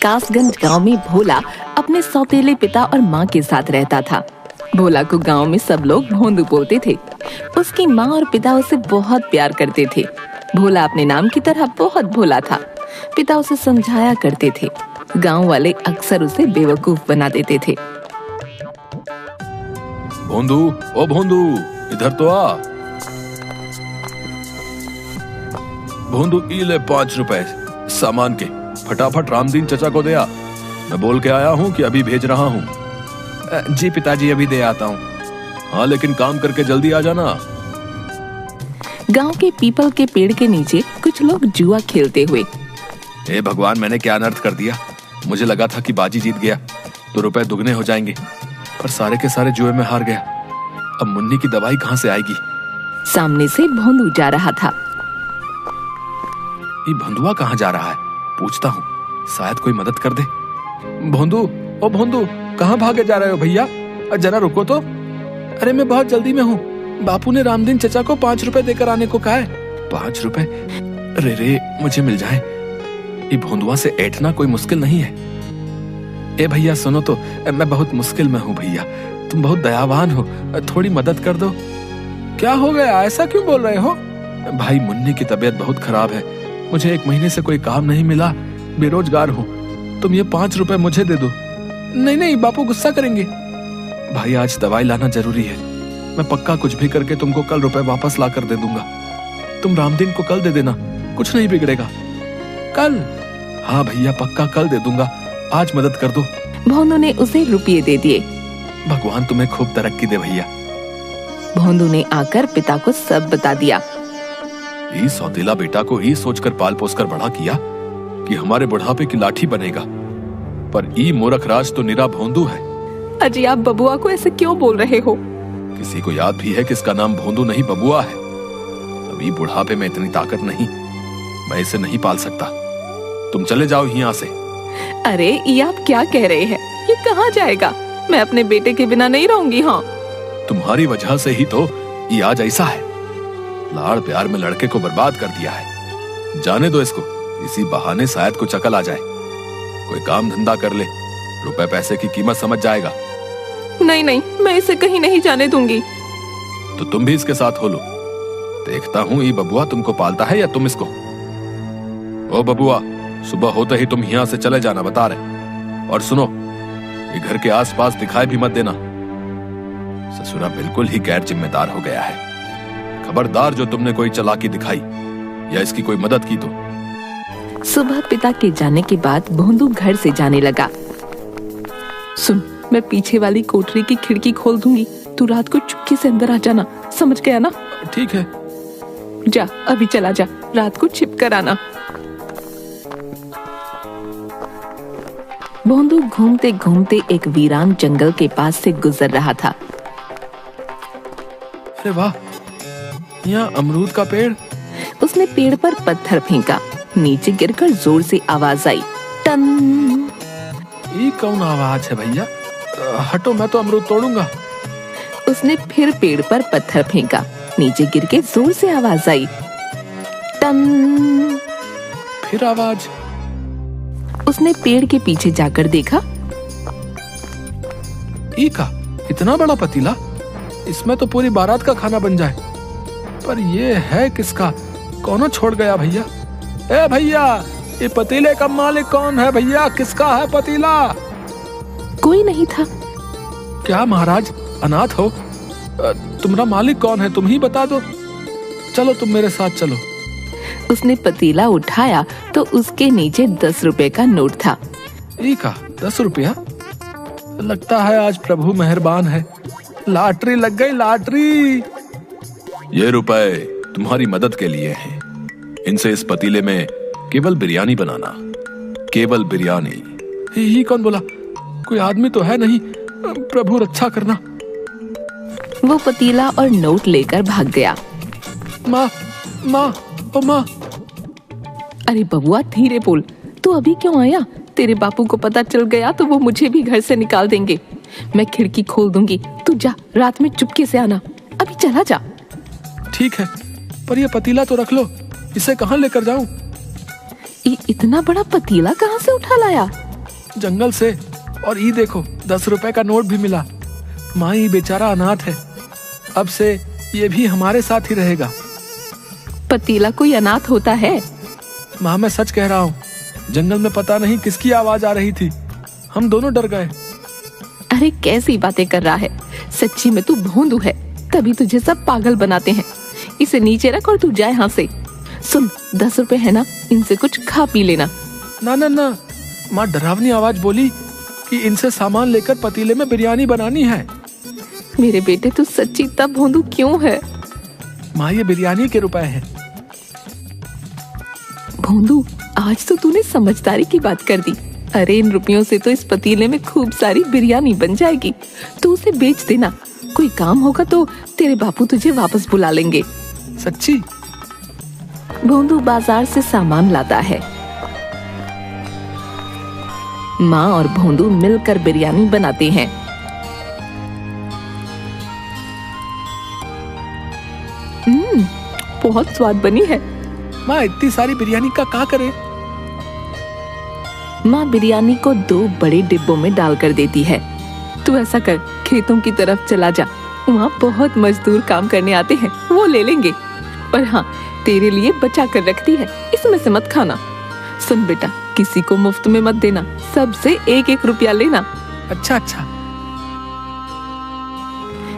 कासगंज गांव में भोला अपने सौतेले पिता और माँ के साथ रहता था। भोला को गांव में सब लोग भोंदू बोलते थे। उसकी माँ और पिता उसे बहुत प्यार करते थे। भोला अपने नाम की तरह बहुत भोला था। पिता उसे समझाया करते थे। गांव वाले अक्सर उसे बेवकूफ बना देते थे। भोंदू, ओ भोंदू, इधर तो आ। भोंदू, ई ले 5 रुपए सामान के, फटाफट रामदीन चचा को दे आ। मैं बोल के आया हूँ कि अभी भेज रहा हूँ। जी पिताजी, अभी दे आता हूँ। हाँ, लेकिन काम करके जल्दी आ जाना। गांव के पीपल के पेड़ के नीचे कुछ लोग जुआ खेलते हुए। हे भगवान, मैंने क्या अनर्थ कर दिया। मुझे लगा था कि बाजी जीत गया तो रुपए दुगने हो जाएंगे, पर सारे के सारे जुए में हार गया। अब मुन्नी की दवाई कहाँ से आएगी? सामने से भोंदू जा रहा था। ये भोंदुआ कहाँ जा रहा है? पूछता हूँ, शायद कोई मदद कर दे। भोंदू, ओ भोंदू, कहाँ भागे जा रहे हो भैया? जरा रुको तो। अरे मैं बहुत जल्दी में हूँ। बापू ने रामदीन चचा को 5 रुपए देकर आने को कहा है। 5 रुपए? अरे रे, मुझे मिल जाए। ये भोंदुआ से ऐठना कोई मुश्किल नहीं है। ए भैया सुनो तो, मैं बहुत मुश्किल में हूँ भैया, तुम बहुत दयावान हो, थोड़ी मदद कर दो। क्या हो गया, ऐसा क्यों बोल रहे हो? भाई, मुन्नी की तबीयत बहुत खराब है। मुझे 1 महीने से कोई काम नहीं मिला, बेरोजगार हूँ। तुम ये 5 रुपए मुझे दे दो। नहीं नहीं, बापू गुस्सा करेंगे। भाई, आज दवाई लाना जरूरी है। मैं पक्का कुछ भी करके तुमको कल रुपए वापस ला कर दे दूंगा। तुम रामदीन को कल दे देना, कुछ नहीं बिगड़ेगा। कल? हाँ भैया, पक्का कल दे दूंगा। आज मदद कर दो। भोंदू ने उसे रुपये दे दिए। भगवान तुम्हें खूब तरक्की दे भैया। भोंदू ने आकर पिता को सब बता दिया। ये सौतेला बेटा को ही सोचकर पाल पोस कर बड़ा किया कि हमारे बुढ़ापे की लाठी बनेगा, पर ई मूर्ख राज तो निरा भोंदू है। अजी, आप बबुआ को ऐसे क्यों बोल रहे हो? किसी को याद भी है कि इसका नाम भोंदू नहीं बबुआ है। अभी बुढ़ापे में इतनी ताकत नहीं, मैं इसे नहीं पाल सकता। तुम चले जाओ यहाँ से। अरे, ये आप क्या कह रहे हैं? ये कहाँ जाएगा? मैं अपने बेटे के बिना नहीं रहूंगी। हाँ, तुम्हारी वजह से ही तो ये आज ऐसा है। लाड़ प्यार में लड़के को बर्बाद कर दिया है। जाने दो इसको, इसी बहाने शायद कुछ अकल आ जाए। कोई काम धंधा कर ले, रुपए पैसे की कीमत समझ जाएगा। नहीं नहीं, मैं इसे कहीं नहीं जाने दूंगी। तो तुम भी इसके साथ हो लो। देखता हूँ ये बबुआ तुमको पालता है या तुम इसको। ओ बबुआ, सुबह होते ही तुम यहाँ से चले जाना बता रहे। और सुनो, ये घर के आसपास दिखाई भी मत देना। ससुरा बिल्कुल ही गैर जिम्मेदार हो गया है। खबरदार जो तुमने कोई चालाकी दिखाई या इसकी कोई मदद की तो। सुबह पिता के जाने के बाद भोंदू घर से जाने लगा। सुन, मैं पीछे वाली कोठरी की खिड़की खोल दूंगी, तू रात को चुपके से अंदर आ जाना, समझ गया ना? ठीक है। जा, अभी चला जा, रात को छिप कर आना। भोंदू घूमते घूमते एक वीरान जंगल के पास से गुजर रहा था। अरे वाह, यहाँ अमरूद का पेड़। उसने पेड़ पर पत्थर फेंका, नीचे गिरकर जोर से आवाज आई, टन। ये कौन आवाज है भैया? हटो, मैं तो अमरूद तोड़ूंगा। उसने फिर पेड़ पर पत्थर फेंका, नीचे गिर के जोर से आवाज आई, टन। फिर आवाज। उसने पेड़ के पीछे जाकर देखा। ई का इतना बड़ा पतीला, इसमें तो पूरी बारात का खाना बन जाए। पर ये है किसका? कौन छोड़ गया भैया? ए भैया, ये पतीले का मालिक कौन है भैया? किसका है पतीला? कोई नहीं था। क्या महाराज अनाथ हो? तुम्हारा मालिक कौन है? तुम ही बता दो। चलो, तुम मेरे साथ चलो। उसने पतीला उठाया तो उसके नीचे 10 रुपए का नोट था। ई का 10 रुपया? लगता है आज प्रभु मेहरबान है। लॉटरी लग गई, लॉटरी। ये रुपए तुम्हारी मदद के लिए हैं। इनसे इस पतीले में केवल बिरयानी बनाना, केवल बिरयानी। ही कौन बोला? कोई आदमी तो है नहीं। प्रभु रक्षा करना। वो पतीला और नोट लेकर भाग गया। माँ, माँ, ओ माँ। अरे बबुआ, धीरे बोल। तू अभी क्यों आया? तेरे बापू को पता चल गया तो वो मुझे भी घर से निकाल देंगे। मैं खिड़की खोल दूंगी, तू जा, रात में चुपके से आना। अभी चला जा। ठीक है, पर ये पतीला तो रख लो, इसे कहाँ लेकर जाऊं? ये इतना बड़ा पतीला कहाँ से उठा लाया? जंगल से। और ये देखो 10 रुपए का नोट भी मिला। माँ ये बेचारा अनाथ है, अब से ये भी हमारे साथ ही रहेगा। पतीला कोई अनाथ होता है? माँ मैं सच कह रहा हूँ, जंगल में पता नहीं किसकी आवाज आ रही थी, हम दोनों डर गए। अरे कैसी बातें कर रहा है, सच्ची में तू भोंदू है, तभी तुझे सब पागल बनाते हैं। इसे नीचे रख और तू जा यहाँ से। सुन, 10 रुपए है ना, इनसे कुछ खा पी लेना। ना ना ना, माँ डरावनी आवाज बोली कि इनसे सामान लेकर पतीले में बिरयानी बनानी है। मेरे बेटे तू सच्ची तब भोंदू क्यों है? माँ ये बिरयानी के रुपए हैं। भोंदू, आज तो तूने समझदारी की बात कर दी। अरे इन रुपयों से तो इस पतीले में खूब सारी बिरयानी बन जाएगी। तू उसे बेच देना, कोई काम होगा तो तेरे बापू तुझे वापस बुला लेंगे। सच्ची? भोंदू बाजार से सामान लाता है। माँ और भोंदू मिलकर बिरयानी बनाते हैं। बहुत स्वाद बनी है। माँ इतनी सारी बिरयानी का क्या करे? माँ बिरयानी को 2 बड़े डिब्बों में डालकर देती है। तू ऐसा कर, खेतों की तरफ चला जा, वहाँ बहुत मजदूर काम करने आते हैं, वो ले लेंगे। और हाँ, तेरे लिए बचा कर रखती है, इसमें से मत खाना। सुन बेटा, किसी को मुफ्त में मत देना, सबसे 1-1 रुपया लेना। अच्छा अच्छा।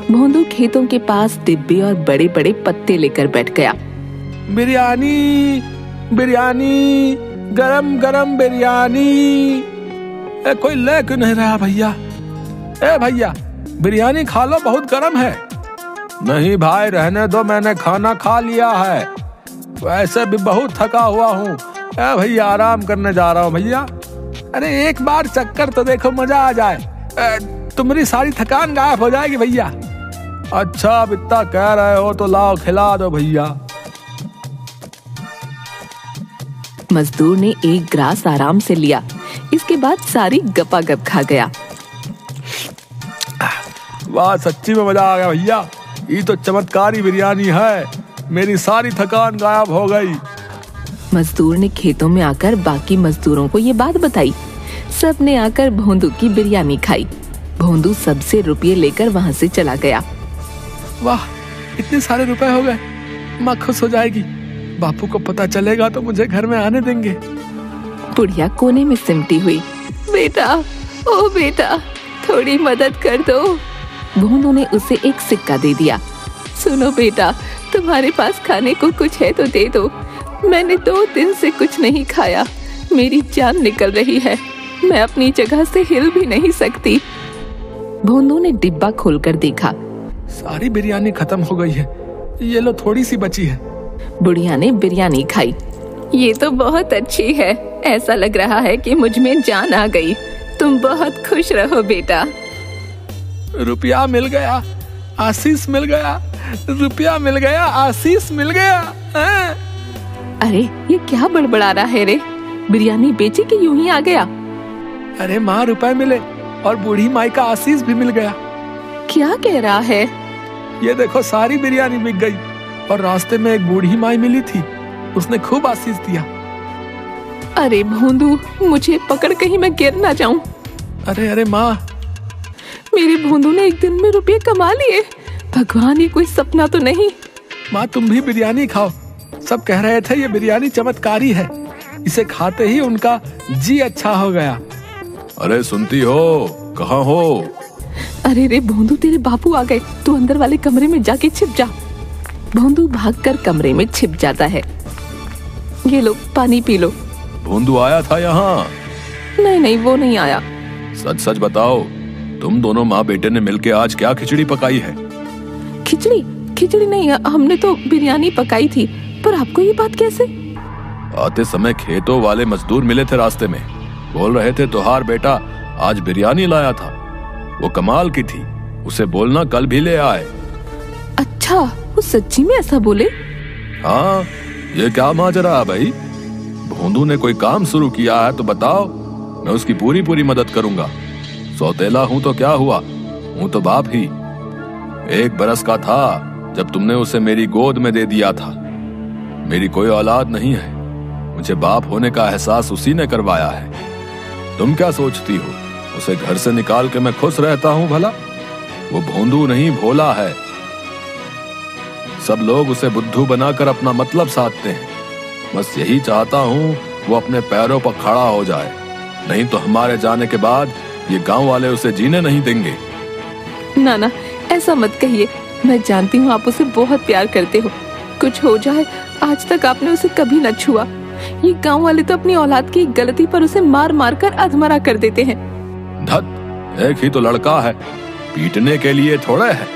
भोंदू खेतों के पास डिब्बे और बड़े बड़े पत्ते लेकर बैठ गया। बिरयानी बिरयानी, गरम गरम बिरयानी। कोई ले क्यों नहीं रहा भैया? ए भैया, बिरयानी खा लो, बहुत गरम है। नहीं भाई रहने दो, मैंने खाना खा लिया है, वैसे भी बहुत थका हुआ हूँ। भैया आराम करने जा रहा हूँ भैया। अरे एक बार चक्कर तो देखो, मजा आ जाए, तुम्हारी सारी थकान गायब हो जाएगी भैया। अच्छा अब इतना कह रहे हो तो लाओ खिला दो भैया। मजदूर ने 1 ग्रास आराम से लिया, इसके बाद सारी गपागप खा गया। वाह, सच्ची में मजा आ गया भैया, ये तो चमत्कारी बिरयानी है, मेरी सारी थकान गायब हो गई। मजदूर ने खेतों में आकर बाकी मजदूरों को ये बात बताई। सब ने आकर भोंदू की बिरयानी खाई। भोंदू सबसे रुपये लेकर वहाँ से चला गया। वाह, इतने सारे रुपए हो गए, माँ खुश हो जाएगी। बापू को पता चलेगा तो मुझे घर में आने देंगे। बुढ़िया कोने में सिमटी हुई। बेटा, ओ बेटा, थोड़ी मदद कर दो। भोंदू ने उसे एक सिक्का दे दिया। सुनो बेटा, तुम्हारे पास खाने को कुछ है तो दे दो, मैंने 2 दिन से कुछ नहीं खाया, मेरी जान निकल रही है, मैं अपनी जगह से हिल भी नहीं सकती। भोंदू ने डिब्बा खोलकर देखा, सारी बिरयानी खत्म हो गई है, ये लो थोड़ी सी बची है। बुढ़िया ने बिरयानी खाई। ये तो बहुत अच्छी है, ऐसा लग रहा है कि मुझ में जान आ गई, तुम बहुत खुश रहो बेटा। रुपया मिल गया, आशीष मिल गया, रुपया मिल गया, आशीष मिल गया। अरे ये क्या बड़बड़ा रहा है रे, बिरयानी बेची कि यूं ही आ गया? अरे माँ, रुपए मिले और बूढ़ी माई का आशीष भी मिल गया। क्या कह रहा है? ये देखो सारी बिरयानी बिक गई और रास्ते में एक बूढ़ी माई मिली थी, उसने खूब आशीष दिया। अरे भोंदू, मुझे पकड़ कहीं मैं गिर ना जाऊं। अरे अरे माँ, मेरे भोंदू ने एक दिन में रुपये कमा लिए, भगवान ये कोई सपना तो नहीं। माँ तुम भी बिरयानी खाओ, सब कह रहे थे ये बिरयानी चमत्कारी है, इसे खाते ही उनका जी अच्छा हो गया। अरे सुनती हो, कहाँ हो? अरे रे भोंदू, तेरे बापू आ गए, तू अंदर वाले कमरे में जाके छिप जा। भोंदू भागकर कमरे में छिप जाता है। ये लो पानी पी लो। भोंदू आया था यहाँ? नहीं नहीं, वो नहीं आया। सच सच बताओ, तुम दोनों माँ बेटे ने मिलके आज क्या खिचड़ी पकाई है? खिचड़ी? खिचड़ी नहीं, हमने तो बिरयानी पकाई थी। पर आपको ये बात कैसे? आते समय खेतों वाले मजदूर मिले थे रास्ते में, बोल रहे थे तुहार बेटा आज बिरयानी लाया था, वो कमाल की थी, उसे बोलना कल भी ले आए। अच्छा, वो सच्ची में ऐसा बोले? हाँ, ये क्या माजरा है भाई? भोंदू ने कोई काम शुरू किया है तो बताओ, मैं उसकी पूरी पूरी मदद करूंगा। सौतेला हूं तो क्या हुआ, हूं तो बाप ही। 1 बरस का था जब तुमने उसे मेरी गोद में दे दिया था। मेरी कोई औलाद नहीं है, मुझे बाप होने का एहसास उसी ने करवाया है। तुम क्या सोचती हो उसे घर से निकाल के मैं खुश रहता हूं भला? वो भोंदू नहीं, भोला है। सब लोग उसे बुद्धू बनाकर अपना मतलब साधते हैं। बस यही चाहता हूं वो अपने पैरों पर खड़ा हो जाए, नहीं तो हमारे जाने के बाद ये गांव वाले उसे जीने नहीं देंगे। नाना, ऐसा मत कहिए। मैं जानती हूँ आप उसे बहुत प्यार करते हो। कुछ हो जाए, आज तक आपने उसे कभी न छुआ। ये गांव वाले तो अपनी औलाद की गलती पर उसे मार मार कर अधमरा कर देते हैं। धत, एक ही तो लड़का है, पीटने के लिए थोड़े है।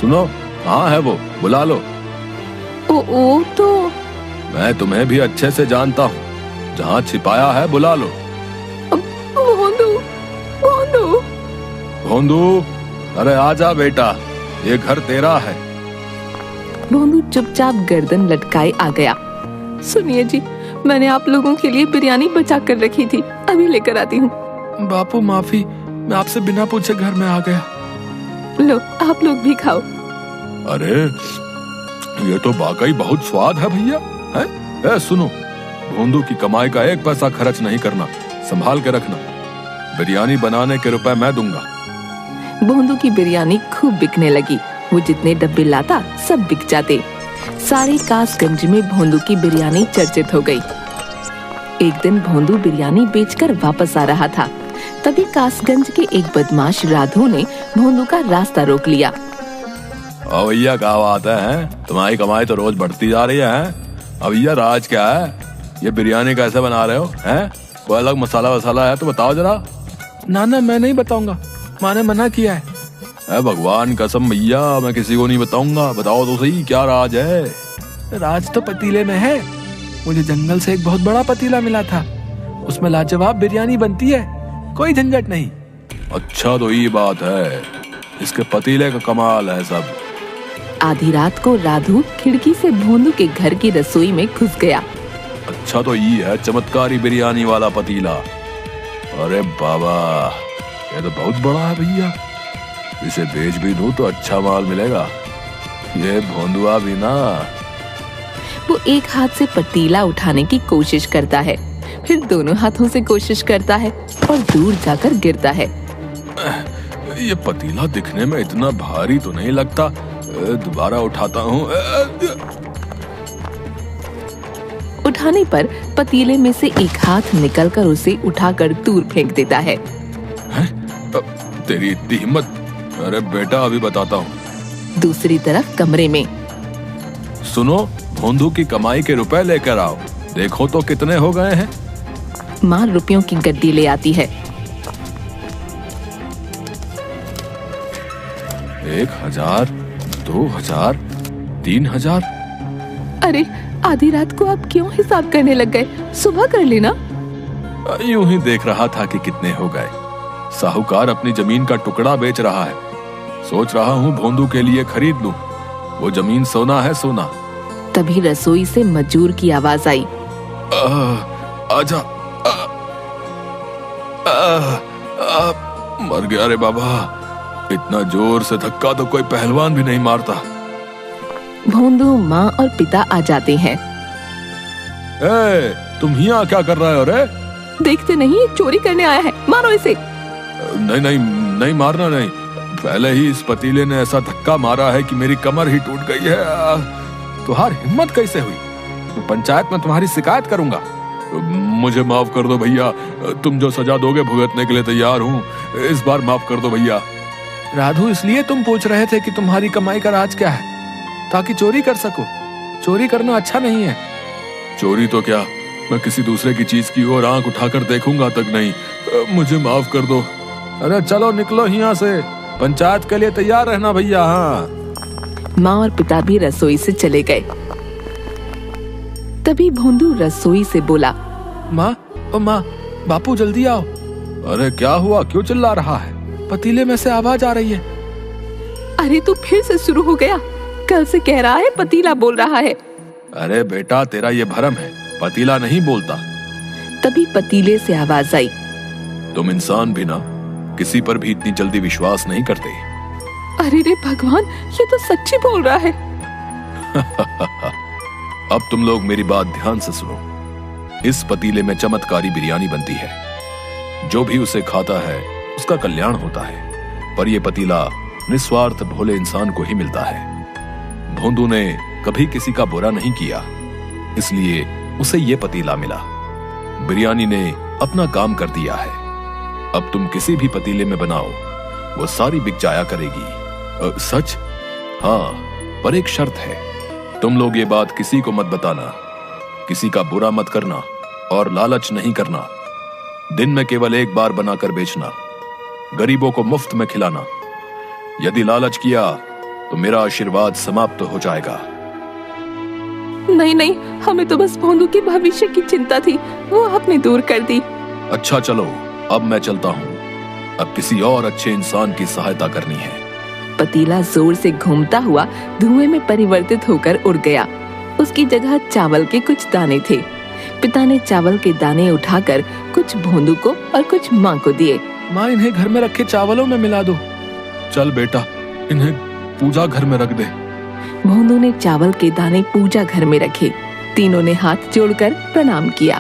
सुनो, कहाँ है वो? बुला लो। ओ तो मैं तुम्हें भी अच्छे से जानता हूँ, जहाँ छिपाया है बुला लो। भोंदू, भोंदू, भोंदू, अरे आजा बेटा, ये घर तेरा है। भोंदू चुपचाप गर्दन लटकाए आ गया। सुनिए जी, मैंने आप लोगों के लिए बिरयानी बचा कर रखी थी, अभी लेकर आती हूँ। बापू माफी, मैं आपसे बिना पूछे घर में आ गया। लो, आप लोग भी खाओ। अरे ये तो वाकई बहुत स्वाद है भैया। है? सुनो, भोंदू की कमाई का एक पैसा खर्च नहीं करना, संभाल के रखना। बिरयानी बनाने के रुपए मैं दूंगा। भोंदू की बिरयानी खूब बिकने लगी। वो जितने डब्बे लाता सब बिक जाते। सारे कासगंज में भोंदू की बिरयानी चर्चित हो गई। एक दिन भोंदू बिरयानी बेचकर वापस आ रहा था, तभी कासगंज के एक बदमाश राधू ने भोंदू का रास्ता रोक लिया। ओ भैया, क्या बात है? तुम्हारी कमाई तो रोज बढ़ती जा रही है। अब भैया राज क्या है? ये बिरयानी कैसे बना रहे हो? हैं? कोई अलग मसाला वसाला है तो बताओ जरा। नाना, मैं नहीं बताऊंगा, माँ ने मना किया है। भगवान कसम भैया, मैं किसी को नहीं बताऊंगा। बताओ तो सही, क्या राज है? राज तो पतीले में है। मुझे जंगल से एक बहुत बड़ा पतीला मिला था, उसमें लाजवाब बिरयानी बनती है, कोई झंझट नहीं। अच्छा, तो ये बात है, इसके पतीले का कमाल है सब। आधी रात को राधू खिड़की से भोंदू के घर की रसोई में घुस गया। अच्छा, तो ये है चमत्कारी बिरयानी वाला पतीला। अरे बाबा, ये तो बहुत बड़ा है भैया। इसे बेच भी दूं तो अच्छा माल मिलेगा। ये भोंदुआ भी ना। वो एक हाथ से पतीला उठाने की कोशिश करता है, फिर दोनों हाथों से कोशिश करता है और दूर जाकर गिरता है। ये पतीला दिखने में इतना भारी तो नहीं लगता। दोबारा उठाता हूँ। उठाने पर पतीले में से एक हाथ निकलकर उसे उठाकर दूर फेंक देता है। तेरी इतनी हिम्मत? अरे बेटा, अभी बताता हूँ। दूसरी तरफ कमरे में, सुनो, भोंदू की कमाई के रुपए लेकर आओ, देखो तो कितने हो गए हैं। माँ रुपयों की गड्डी ले आती है। 1000, 2000, 3000। अरे, आधी रात को आप क्यों हिसाब करने लग गए? सुबह कर लेना। यूं ही देख रहा था कि कितने हो गए। साहूकार अपनी जमीन का टुकड़ा बेच रहा है। सोच रहा हूँ भोंदू के लिए खरीद लूं। वो जमीन सोना है, सोना। तभी रसोई से मजूर की आवाज आई। आजा। मर गया रे बाबा। इतना जोर से धक्का तो कोई पहलवान भी नहीं मारता। भोंदू, माँ और पिता आ जाते हैं। तुम यहाँ क्या कर रहे हो रे? देखते नहीं, चोरी करने आया है, मारो इसे। नहीं नहीं नहीं, मारना नहीं। पहले ही इस पतीले ने ऐसा धक्का मारा है कि मेरी कमर ही टूट गई है। तुम्हारी हिम्मत कैसे हुई? मैं पंचायत में तुम्हारी शिकायत करूंगा। मुझे माफ कर दो भैया, तुम जो सजा दोगे भुगतने के लिए तैयार हूँ। इस बार माफ कर दो भैया। राधू, इसलिए तुम पूछ रहे थे कि तुम्हारी कमाई का राज क्या है? ताकि चोरी कर सको। चोरी करना अच्छा नहीं है। चोरी तो क्या, मैं किसी दूसरे की चीज की ओर आंख उठाकर देखूंगा तक नहीं। मुझे माफ कर दो। अरे चलो निकलो यहाँ से, पंचायत के लिए तैयार रहना भैया। हाँ। माँ और पिता भी रसोई से चले गए। तभी भोंदू रसोई से बोला, माँ, ओ माँ, बापू जल्दी आओ। अरे क्या हुआ, क्यों चिल्ला रहा है? पतीले में से आवाज आ रही है। अरे तू फिर से शुरू हो गया। कल से कह रहा है पतीला बोल रहा है। अरे बेटा, तेरा ये भरम है, पतीला नहीं बोलता। तभी पतीले से आवाज आई। तुम इंसान भी ना किसी पर भी इतनी जल्दी विश्वास नहीं करते। अरे रे भगवान, ये तो सच्ची बोल रहा है। अब तुम लोग मेरी बात ध्यान से सुनो। इस पतीले में चमत्कारी बिरयानी बनती है। जो भी उसे खाता है उसका कल्याण होता है, पर यह पतीला निस्वार्थ भोले इंसान को ही मिलता है। भोंदू ने कभी किसी का बुरा नहीं किया, इसलिए उसे यह पतीला मिला। बिरयानी ने अपना काम कर दिया है। अब तुम किसी भी पतीले में बनाओ, वो सारी बिक जाया करेगी। सच? हाँ, पर एक शर्त है। तुम लोग ये बात किसी को मत बताना, किसी का बुरा मत करना और लालच नहीं करना। दिन में केवल एक बार बनाकर बेचना, गरीबों को मुफ्त में खिलाना। यदि लालच किया तो मेरा आशीर्वाद समाप्त हो जाएगा। नहीं नहीं, हमें तो बस भोंदू के भविष्य की चिंता थी, वो आपने दूर कर दी। अच्छा चलो, अब मैं चलता हूँ। अब किसी और अच्छे इंसान की सहायता करनी है। पतीला जोर से घूमता हुआ धुएं में परिवर्तित होकर उड़ गया। उसकी जगह चावल के कुछ दाने थे। पिता ने चावल के दाने उठाकर कुछ भोंदू को और कुछ माँ को दिए। माँ, इन्हें घर में रखे चावलों में मिला दो। चल बेटा, इन्हें पूजा घर में रख दे। भोंदू ने चावल के दाने पूजा घर में रखे। तीनों ने हाथ जोड़कर प्रणाम किया।